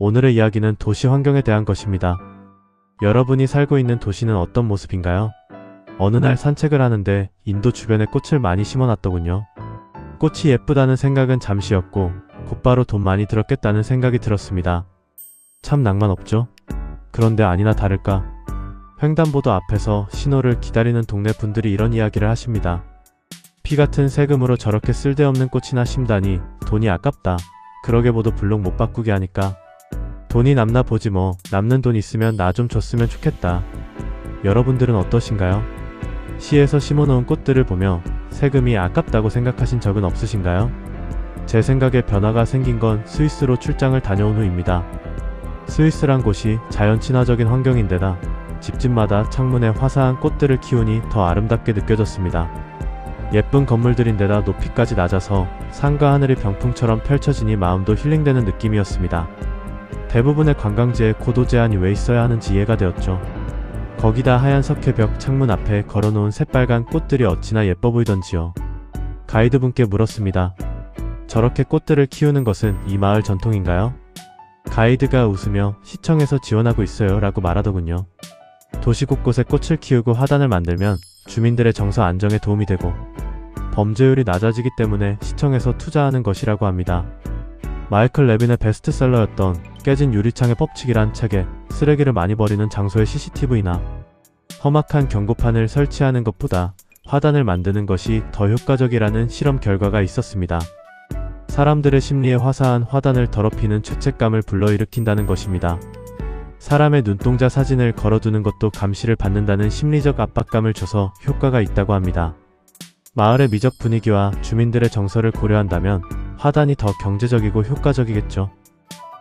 오늘의 이야기는 도시 환경에 대한 것입니다. 여러분이 살고 있는 도시는 어떤 모습인가요? 어느 날 산책을 하는데 인도 주변에 꽃을 많이 심어놨더군요. 꽃이 예쁘다는 생각은 잠시였고 곧바로 돈 많이 들었겠다는 생각이 들었습니다. 참 낭만 없죠? 그런데 아니나 다를까 횡단보도 앞에서 신호를 기다리는 동네 분들이 이런 이야기를 하십니다. 피 같은 세금으로 저렇게 쓸데없는 꽃이나 심다니 돈이 아깝다. 그러게 보도 블록 못 바꾸게 하니까 돈이 남나 보지 뭐. 남는 돈 있으면 나 좀 줬으면 좋겠다. 여러분들은 어떠신가요? 시에서 심어놓은 꽃들을 보며 세금이 아깝다고 생각하신 적은 없으신가요? 제 생각에 변화가 생긴 건 스위스로 출장을 다녀온 후입니다. 스위스란 곳이 자연 친화적인 환경인데다 집집마다 창문에 화사한 꽃들을 키우니 더 아름답게 느껴졌습니다. 예쁜 건물들인데다 높이까지 낮아서 산과 하늘이 병풍처럼 펼쳐지니 마음도 힐링되는 느낌이었습니다. 대부분의 관광지에 고도 제한이 왜 있어야 하는지 이해가 되었죠. 거기다 하얀 석회벽 창문 앞에 걸어놓은 새빨간 꽃들이 어찌나 예뻐 보이던지요. 가이드분께 물었습니다. 저렇게 꽃들을 키우는 것은 이 마을 전통인가요? 가이드가 웃으며 시청에서 지원하고 있어요 라고 말하더군요. 도시 곳곳에 꽃을 키우고 화단을 만들면 주민들의 정서 안정에 도움이 되고 범죄율이 낮아지기 때문에 시청에서 투자하는 것이라고 합니다. 마이클 레빈의 베스트셀러였던 깨진 유리창의 법칙이란 책에 쓰레기를 많이 버리는 장소에 CCTV나 험악한 경고판을 설치하는 것보다 화단을 만드는 것이 더 효과적이라는 실험 결과가 있었습니다. 사람들의 심리에 화사한 화단을 더럽히는 죄책감을 불러일으킨다는 것입니다. 사람의 눈동자 사진을 걸어두는 것도 감시를 받는다는 심리적 압박감을 줘서 효과가 있다고 합니다. 마을의 미적 분위기와 주민들의 정서를 고려한다면 화단이 더 경제적이고 효과적이겠죠.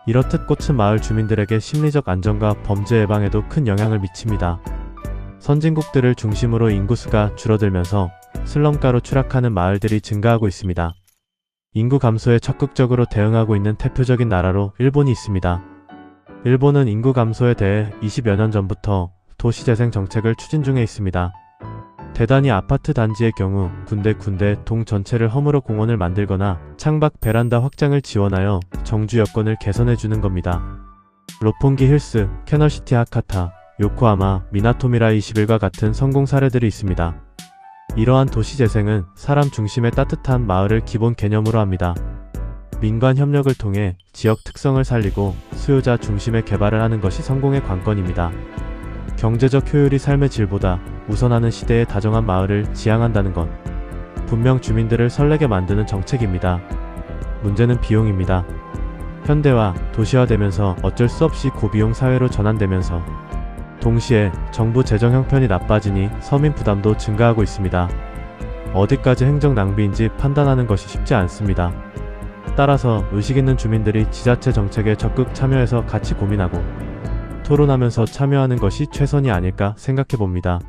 이렇듯 꽃은 마을 주민들에게 심리적 안정과 범죄 예방에도 큰 영향을 미칩니다. 선진국들을 중심으로 인구수가 줄어들면서 슬럼가로 추락하는 마을들이 증가하고 있습니다. 인구 감소에 적극적으로 대응하고 있는 대표적인 나라로 일본이 있습니다. 일본은 인구 감소에 대해 20여 년 전부터 도시재생 정책을 추진 중에 있습니다. 대단위 아파트 단지의 경우 군데 동 전체를 허물어 공원을 만들거나 창밖 베란다 확장을 지원하여 정주 여건을 개선해주는 겁니다. 로폰기 힐스, 캐널시티 하카타, 요코하마, 미나토미라이 21과 같은 성공 사례들이 있습니다. 이러한 도시재생은 사람 중심의 따뜻한 마을을 기본 개념으로 합니다. 민관 협력을 통해 지역 특성을 살리고 수요자 중심의 개발을 하는 것이 성공의 관건입니다. 경제적 효율이 삶의 질보다 우선하는 시대에 다정한 마을을 지향한다는 건 분명 주민들을 설레게 만드는 정책입니다. 문제는 비용입니다. 현대화, 도시화되면서 어쩔 수 없이 고비용 사회로 전환되면서 동시에 정부 재정 형편이 나빠지니 서민 부담도 증가하고 있습니다. 어디까지 행정 낭비인지 판단하는 것이 쉽지 않습니다. 따라서 의식 있는 주민들이 지자체 정책에 적극 참여해서 같이 고민하고 토론하면서 참여하는 것이 최선이 아닐까 생각해 봅니다.